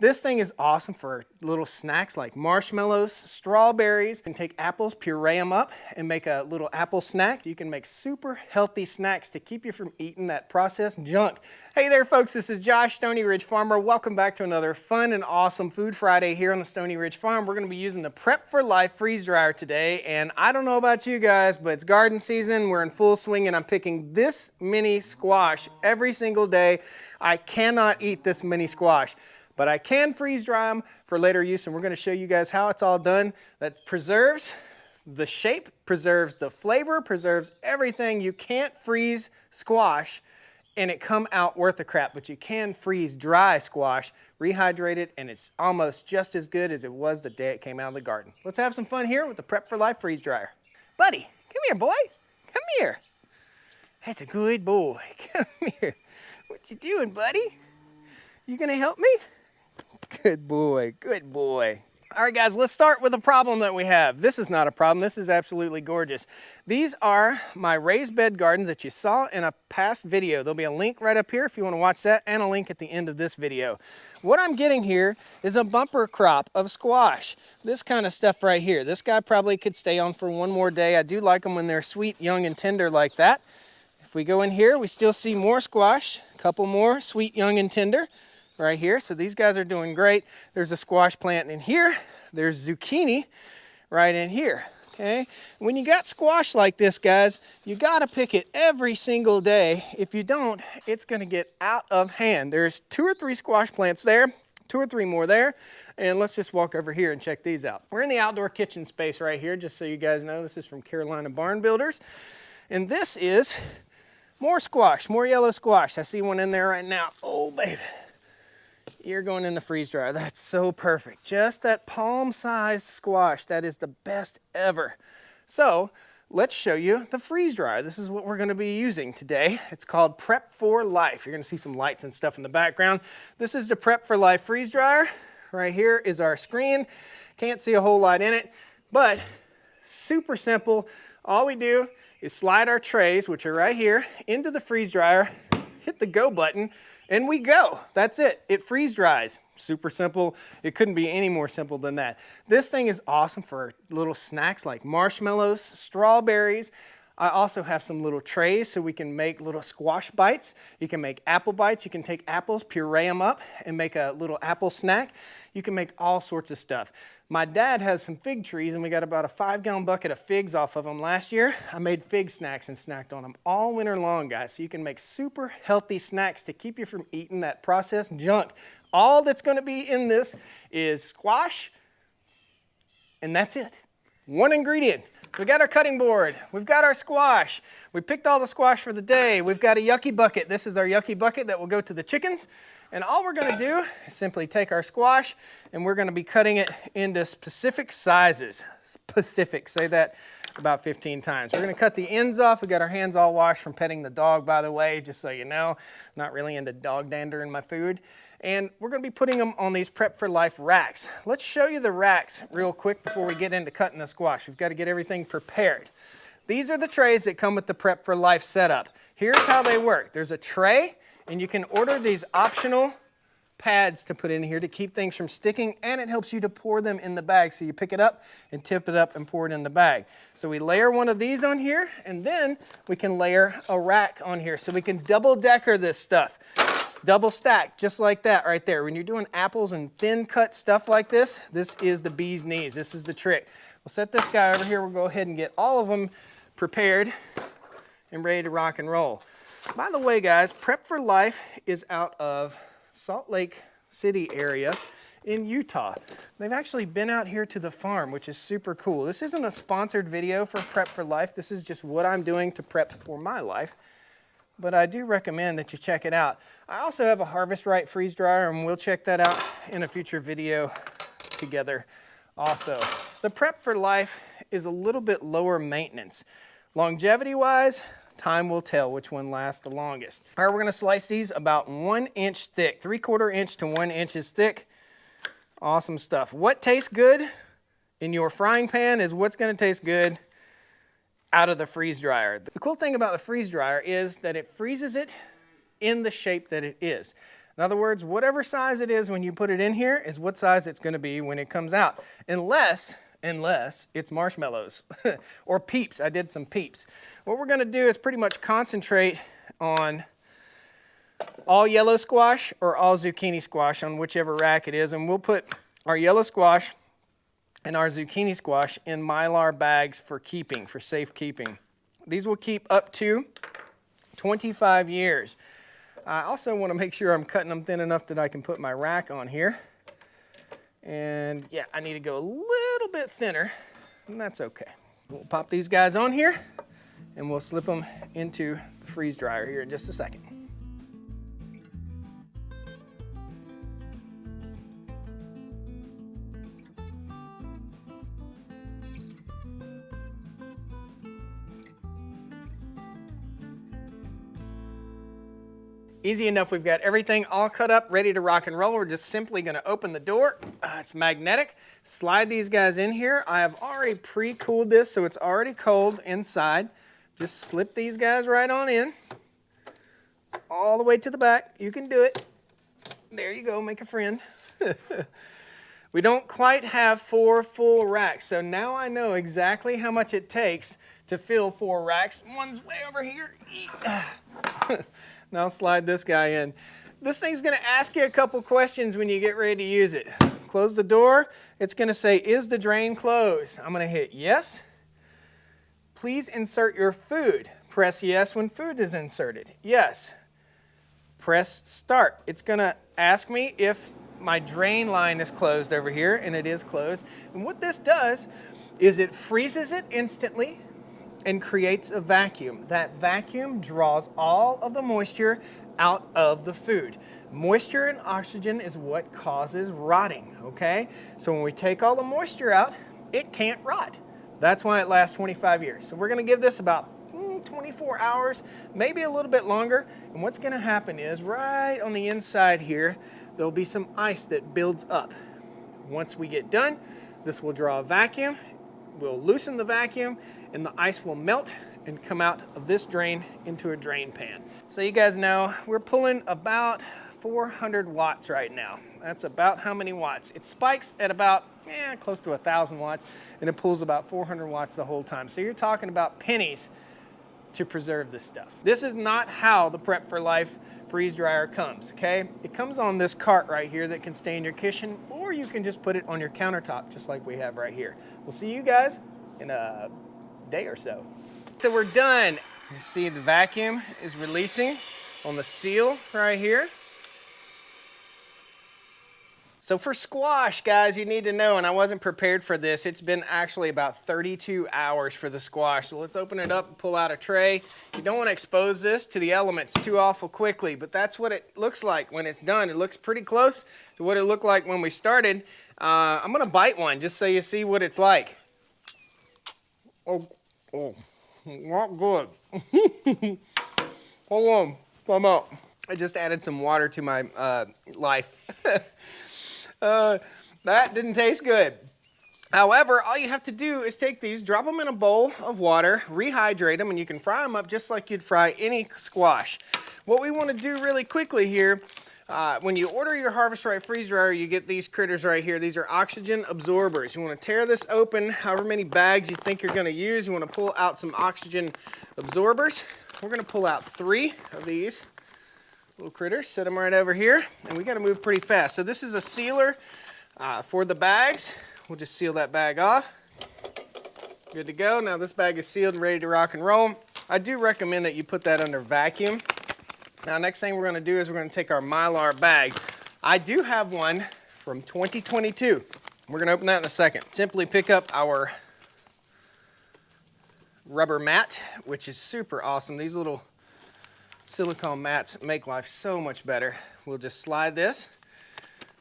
This thing is awesome for little snacks like marshmallows, strawberries. You can take apples, puree them up, and make a little apple snack. You can make super healthy snacks to keep you from eating that processed junk. Hey there folks, this is Josh, Stoney Ridge Farmer. Welcome back to another fun and awesome Food Friday here on the Stoney Ridge Farm. We're gonna be using the Prep for Life freeze dryer today, and I don't know about you guys, but it's garden season, we're in full swing, and I'm picking this mini squash every single day. I cannot eat this mini squash, but I can freeze dry them for later use, and we're gonna show you guys how it's all done. That preserves the shape, preserves the flavor, preserves everything. You can't freeze squash and it come out worth a crap, but you can freeze dry squash, rehydrate it, and it's almost just as good as it was the day it came out of the garden. Let's have some fun here with the Prep for Life freeze dryer. Buddy, come here, boy. Come here. That's a good boy. Come here. What you doing, buddy? You gonna help me? Good boy, good boy. All right, guys, let's start with a problem that we have. This is not a problem. This is absolutely gorgeous. These are my raised bed gardens that you saw in a past video. There'll be a link right up here if you want to watch that, and a link at the end of this video. What I'm getting here is a bumper crop of squash. This kind of stuff right here. This guy probably could stay on for one more day. I do like them when they're sweet, young, and tender like that. If we go in here, we still see more squash, a couple more sweet, young, and tender right here. So these guys are doing great. There's a squash plant in here. There's zucchini right in here, okay? When you got squash like this, guys, you gotta pick it every single day. If you don't, it's gonna get out of hand. There's 2 or 3 squash plants there, 2 or 3 more there, and let's just walk over here and check these out. We're in the outdoor kitchen space right here, just so you guys know. This is from Carolina Barn Builders, and this is more squash, more yellow squash. I see one in there right now. Oh, baby. You're going in the freeze dryer. That's so perfect. Just that palm-sized squash. That is the best ever. So let's show you the freeze dryer. This is what we're going to be using today. It's called Prep for Life. You're going to see some lights and stuff in the background. This is the Prep for Life freeze dryer. Right here is our screen. Can't see a whole lot in it, but super simple. All we do is slide our trays, which are right here, into the freeze dryer, hit the go button, and we go. That's it. It freeze dries. Super simple. It couldn't be any more simple than that. This thing is awesome for little snacks like marshmallows, strawberries. I also have some little trays so we can make little squash bites. You can make apple bites. You can take apples, puree them up, and make a little apple snack. You can make all sorts of stuff. My dad has some fig trees, and we got about a 5-gallon bucket of figs off of them last year. I made fig snacks and snacked on them all winter long, guys. So you can make super healthy snacks to keep you from eating that processed junk. All that's going to be in this is squash, and that's it. One ingredient. So we got our cutting board, we've got our squash, we picked all the squash for the day, we've got a yucky bucket. This is our yucky bucket that will go to the chickens. And all we're gonna do is simply take our squash and we're gonna be cutting it into specific sizes. Specific, say that about 15 times. We're gonna cut the ends off. We got our hands all washed from petting the dog, by the way, just so you know. Not really into dog dander in my food. And we're gonna be putting them on these Prep for Life racks. Let's show you the racks real quick before we get into cutting the squash. We've got to get everything prepared. These are the trays that come with the Prep for Life setup. Here's how they work. There's a tray, and you can order these optional pads to put in here to keep things from sticking, and it helps you to pour them in the bag. So you pick it up and tip it up and pour it in the bag. So we layer one of these on here, and then we can layer a rack on here. So we can double decker this stuff. It's double stack, just like that right there. When you're doing apples and thin cut stuff like this, this is the bee's knees. This is the trick. We'll set this guy over here. We'll go ahead and get all of them prepared and ready to rock and roll. By the way, guys, Prep for Life is out of Salt Lake City area in Utah. They've actually been out here to the farm, which is super cool. This isn't a sponsored video for Prep for Life. This is just what I'm doing to prep for my life. But I do recommend that you check it out. I also have a Harvest Right freeze dryer, and we'll check that out in a future video together also. The Prep for Life is a little bit lower maintenance. Longevity-wise, time will tell which one lasts the longest. All right, we're gonna slice these about 1 inch thick, 3/4 inch to 1 inch thick. Awesome stuff. What tastes good in your frying pan is what's gonna taste good out of the freeze dryer. The cool thing about the freeze dryer is that it freezes it in the shape that it is. In other words, whatever size it is when you put it in here is what size it's going to be when it comes out. Unless it's marshmallows or peeps. I did some peeps. What we're going to do is pretty much concentrate on all yellow squash or all zucchini squash on whichever rack it is, and we'll put our yellow squash and our zucchini squash in Mylar bags for keeping, for safekeeping. These will keep up to 25 years. I also want to make sure I'm cutting them thin enough that I can put my rack on here. And yeah, I need to go a little bit thinner, and that's okay. We'll pop these guys on here, and we'll slip them into the freeze dryer here in just a second. Easy enough, we've got everything all cut up, ready to rock and roll. We're just simply gonna open the door. It's magnetic. Slide these guys in here. I have already pre-cooled this, so it's already cold inside. Just slip these guys right on in. All the way to the back. You can do it. There you go, make a friend. We don't quite have 4 full racks, so now I know exactly how much it takes to fill 4 racks. One's way over here. Now slide this guy in. This thing's gonna ask you a couple questions when you get ready to use it. Close the door. It's gonna say, is the drain closed? I'm gonna hit yes. Please insert your food. Press yes when food is inserted. Yes. Press start. It's gonna ask me if my drain line is closed over here, and it is closed. And what this does is it freezes it instantly and creates a vacuum. That vacuum draws all of the moisture out of the food. Moisture and oxygen is what causes rotting, okay? So when we take all the moisture out, it can't rot. That's why it lasts 25 years. So we're gonna give this about 24 hours, maybe a little bit longer. And what's gonna happen is right on the inside here, there'll be some ice that builds up. Once we get done, this will draw a vacuum. We'll loosen the vacuum, and the ice will melt and come out of this drain into a drain pan. So you guys know, we're pulling about 400 watts right now. That's about how many watts? It spikes at about close to 1,000 watts, and it pulls about 400 watts the whole time. So you're talking about pennies to preserve this stuff. This is not how the Prep for Life freeze dryer comes, okay? It comes on this cart right here that can stay in your kitchen, or you can just put it on your countertop just like we have right here. We'll see you guys in a day or so. So we're done. You see the vacuum is releasing on the seal right here. So for squash, guys, you need to know, and I wasn't prepared for this, it's been actually about 32 hours for the squash. So let's open it up and pull out a tray. You don't want to expose this to the elements too awful quickly, but that's what it looks like when it's done. It looks pretty close to what it looked like when we started. I'm going to bite one just so you see what it's like. Oh, not good. Hold on, come out. I just added some water to my life. That didn't taste good. However, all you have to do is take these, drop them in a bowl of water, rehydrate them, and you can fry them up just like you'd fry any squash. What we want to do really quickly here, when you order your Harvest Right freeze dryer, you get these critters right here. These are oxygen absorbers. You want to tear this open, however many bags you think you're going to use. You want to pull out some oxygen absorbers. We're going to pull out 3 of these little critters, set them right over here, and we got to move pretty fast. So this is a sealer for the bags. We'll just seal that bag off. Good to go. Now this bag is sealed and ready to rock and roll. I do recommend that you put that under vacuum. Now next thing we're going to do is we're going to take our Mylar bag. I do have one from 2022. We're going to open that in a second. Simply pick up our rubber mat, which is super awesome. These little silicone mats make life so much better. We'll just slide this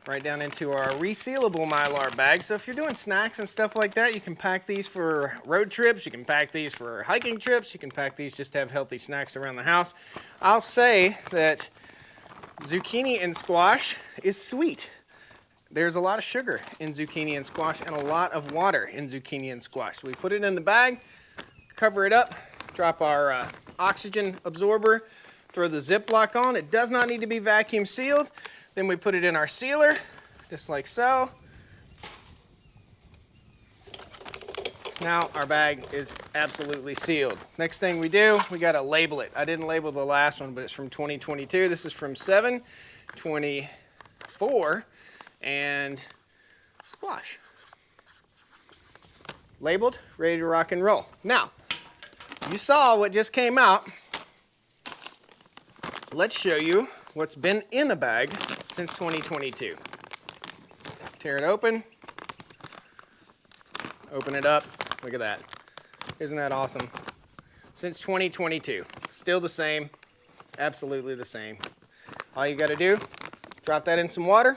right down into our resealable Mylar bag. So if you're doing snacks and stuff like that, you can pack these for road trips, you can pack these for hiking trips, you can pack these just to have healthy snacks around the house. I'll say that zucchini and squash is sweet. There's a lot of sugar in zucchini and squash and a lot of water in zucchini and squash. So we put it in the bag, cover it up, drop our oxygen absorber Throw the Ziploc on. It does not need to be vacuum sealed. Then we put it in our sealer, just like so. Now our bag is absolutely sealed. Next thing we do, we gotta label it. I didn't label the last one, but it's from 2022. This is from 7/24 and squash. Labeled, ready to rock and roll. Now, you saw what just came out. Let's show you what's been in a bag since 2022. Tear it open. Open it up. Look at that. Isn't that awesome? Since 2022. Still the same. Absolutely the same. All you got to do, drop that in some water,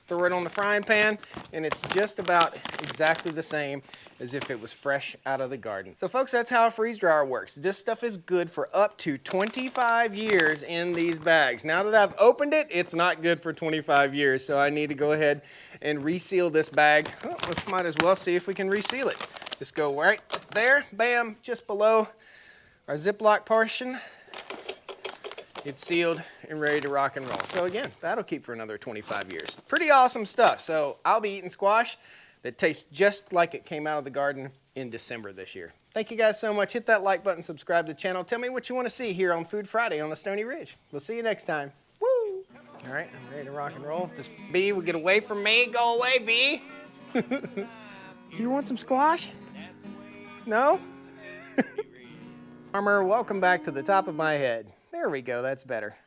throw it on the frying pan, and it's just about exactly the same as if it was fresh out of the garden. So folks, that's how a freeze dryer works. This stuff is good for up to 25 years in these bags. Now that I've opened it, it's not good for 25 years, so I need to go ahead and reseal this bag. Well, let's might as well see if we can reseal it. Just go right there, bam, just below our Ziploc portion. It's sealed and ready to rock and roll. So again, that'll keep for another 25 years. Pretty awesome stuff. So I'll be eating squash that tastes just like it came out of the garden in December this year. Thank you guys so much. Hit that like button, subscribe to the channel. Tell me what you want to see here on Food Friday on the Stoney Ridge. We'll see you next time. Woo! All right, I'm ready to rock and roll. This bee will get away from me. Go away, bee. Do you want some squash? No? Farmer, welcome back to the top of my head. There we go, that's better.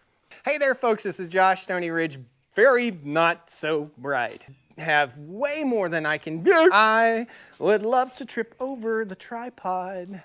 Hey there folks, this is Josh, Stoney Ridge, very not so bright. Have way more than I can do. I would love to trip over the tripod.